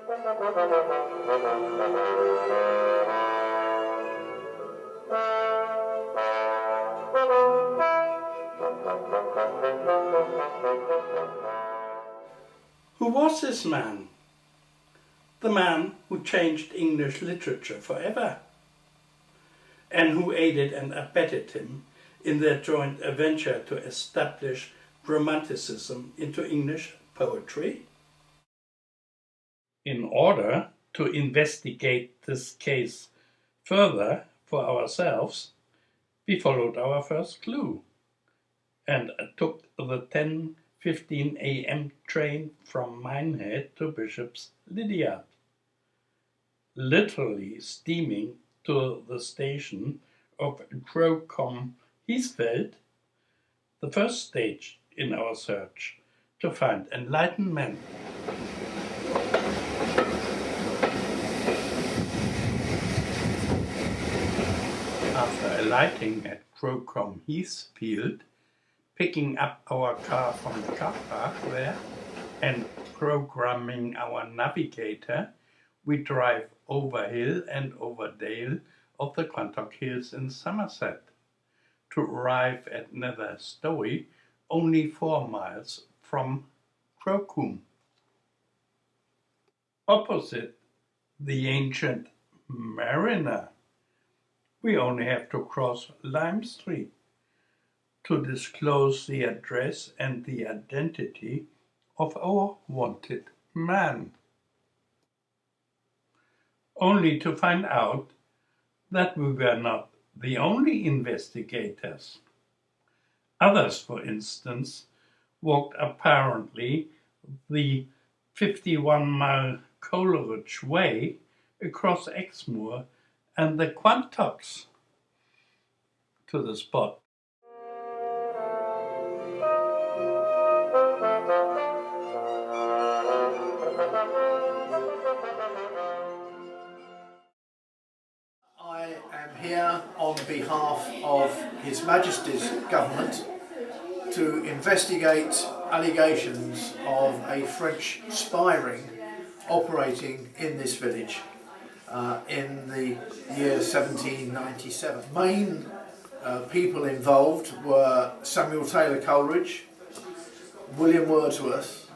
Who was this man? The man who changed English literature forever, and who aided and abetted him in their joint adventure to establish Romanticism into English poetry? In order to investigate this case further for ourselves, we followed our first clue and took the 10:15 a.m. train from Minehead to Bishops Lydeard, literally steaming to the station of Crowcombe Heathfeld, the first stage in our search to find enlightenment. After alighting at Crowcombe Heathfield, picking up our car from the car park there, and programming our navigator, we drive over hill and over dale of the Quantock Hills in Somerset, to arrive at Nether Stowey, only 4 miles from Crowcombe. Opposite the ancient mariner, we only have to cross Lime Street to disclose the address and the identity of our wanted man, only to find out that we were not the only investigators. Others, for instance, walked apparently the 51-mile Coleridge Way across Exmoor and the Quantocks to the spot. I am here on behalf of His Majesty's government to investigate allegations of a French spy ring operating in this village in the year 1797. Main people involved were Samuel Taylor Coleridge, William Wordsworth,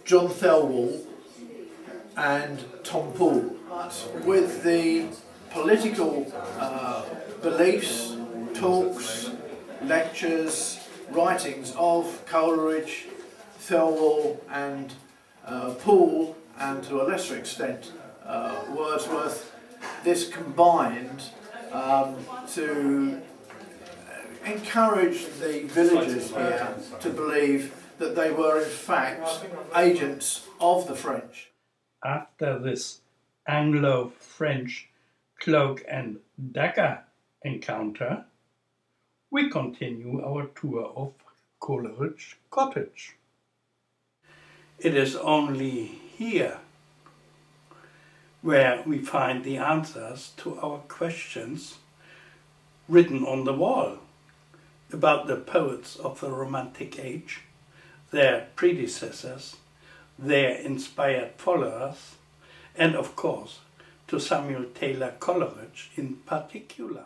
John Thelwall and Tom Poole. With the political beliefs, talks, lectures, writings of Coleridge, Thelwall and Poole, and to a lesser extent Wordsworth, this combined to encourage the villagers here to believe that they were in fact agents of the French. After this Anglo-French cloak and dagger encounter, we continue our tour of Coleridge Cottage. It is only here where we find the answers to our questions written on the wall about the poets of the Romantic Age, their predecessors, their inspired followers, and of course to Samuel Taylor Coleridge in particular.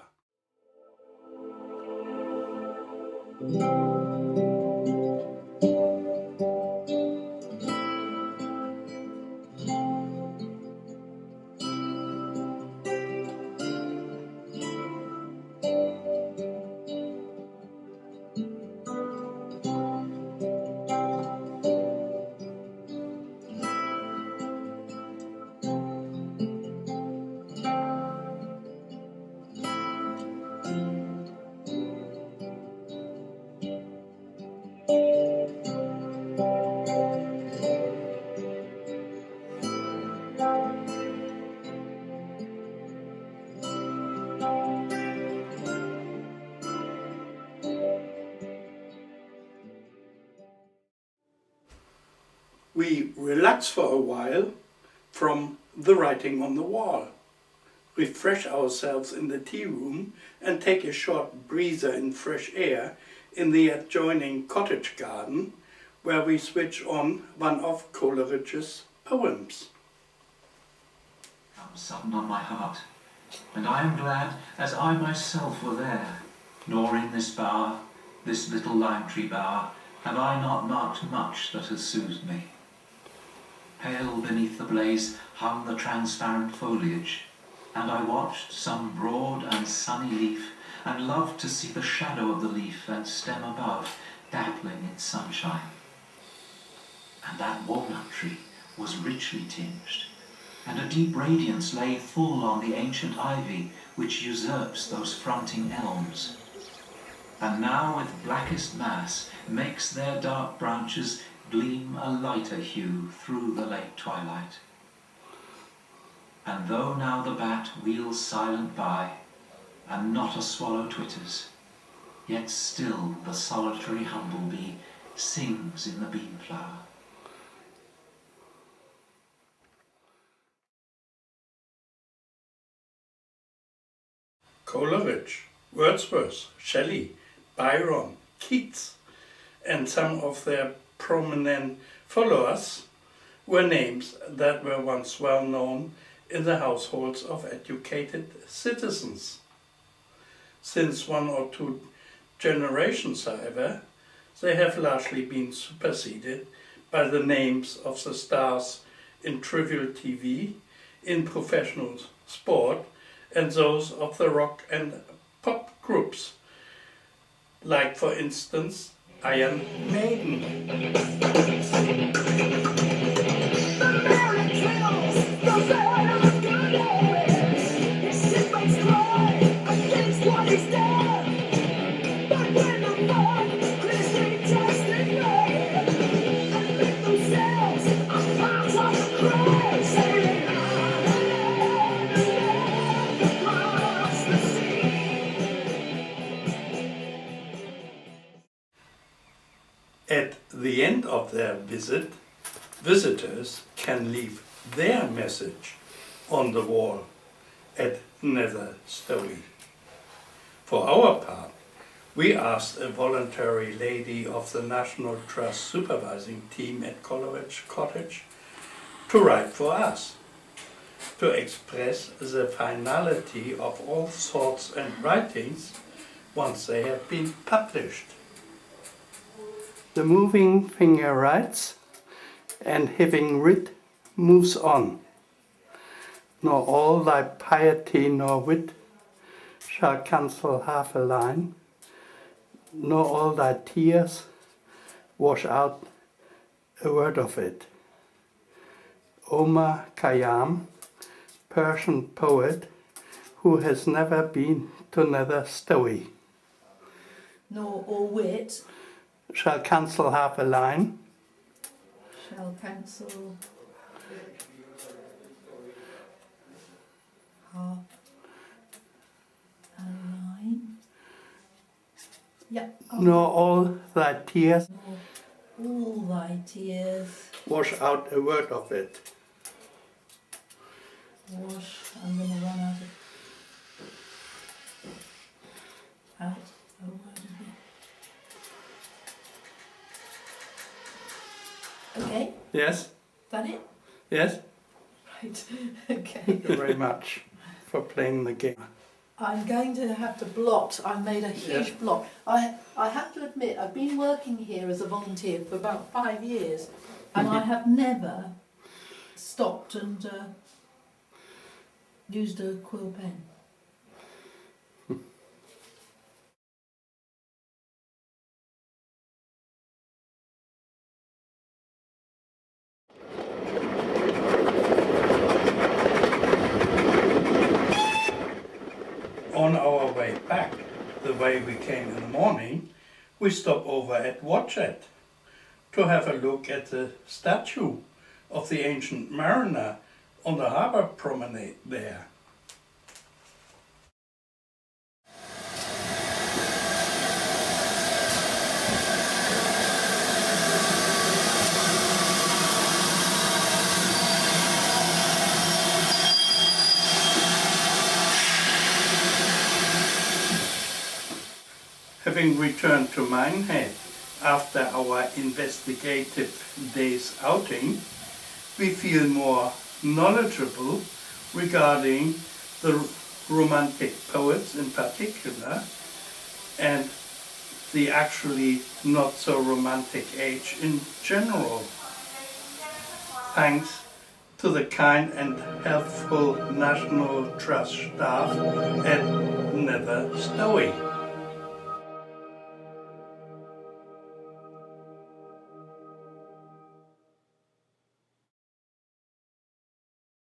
We relax for a while from the writing on the wall, refresh ourselves in the tea room and take a short breather in fresh air in the adjoining cottage garden, where we switch on one of Coleridge's poems. come sudden on my heart, and I am glad as I myself were there, nor in this bower, this little lime tree bower, have I not marked much that has soothed me. Pale beneath the blaze hung the transparent foliage, and I watched some broad and sunny leaf, and loved to see the shadow of the leaf and stem above dappling its sunshine. And that walnut tree was richly tinged, and a deep radiance lay full on the ancient ivy which usurps those fronting elms, and now with blackest mass makes their dark branches gleam a lighter hue through the late twilight. And though now the bat wheels silent by, and not a swallow twitters, yet still the solitary humble-bee sings in the bean-flower. Coleridge, Wordsworth, Shelley, Byron, Keats, and some of their prominent followers were names that were once well known in the households of educated citizens. Since one or two generations, however, they have largely been superseded by the names of the stars in trivial TV, in professional sport, and those of the rock and pop groups, like for instance Iron Maiden. At the end of their visit, visitors can leave their message on the wall at Nether Stowey. For our part, we asked a voluntary lady of the National Trust supervising team at Coleridge Cottage to write for us, to express the finality of all thoughts and writings once they have been published. The moving finger writes, and having writ moves on. Nor all thy piety nor wit shall cancel half a line, nor all thy tears wash out a word of it. Omar Khayyam, Persian poet, who has never been to Nether Stowey. Nor all wit shall cancel half a line, shall cancel half a line. Yep. nor all thy tears Nor all thy tears wash out a word of it. wash. I'm going to run out a word of it. Okay, Yes? that it? Yes? Right, okay. Thank you very much for playing the game. I'm going to have to blot. I made a huge Yeah. blot. I have to admit, I've been working here as a volunteer for about 5 years, and I have never stopped and used a quill pen. On our way back, the way we came in the morning, we stop over at Watchet to have a look at the statue of the ancient mariner on the harbour promenade there. Having returned to Minehead after our investigative day's outing, we feel more knowledgeable regarding the Romantic poets in particular and the actually not so romantic age in general. Thanks to the kind and helpful National Trust staff at Nether Stowey.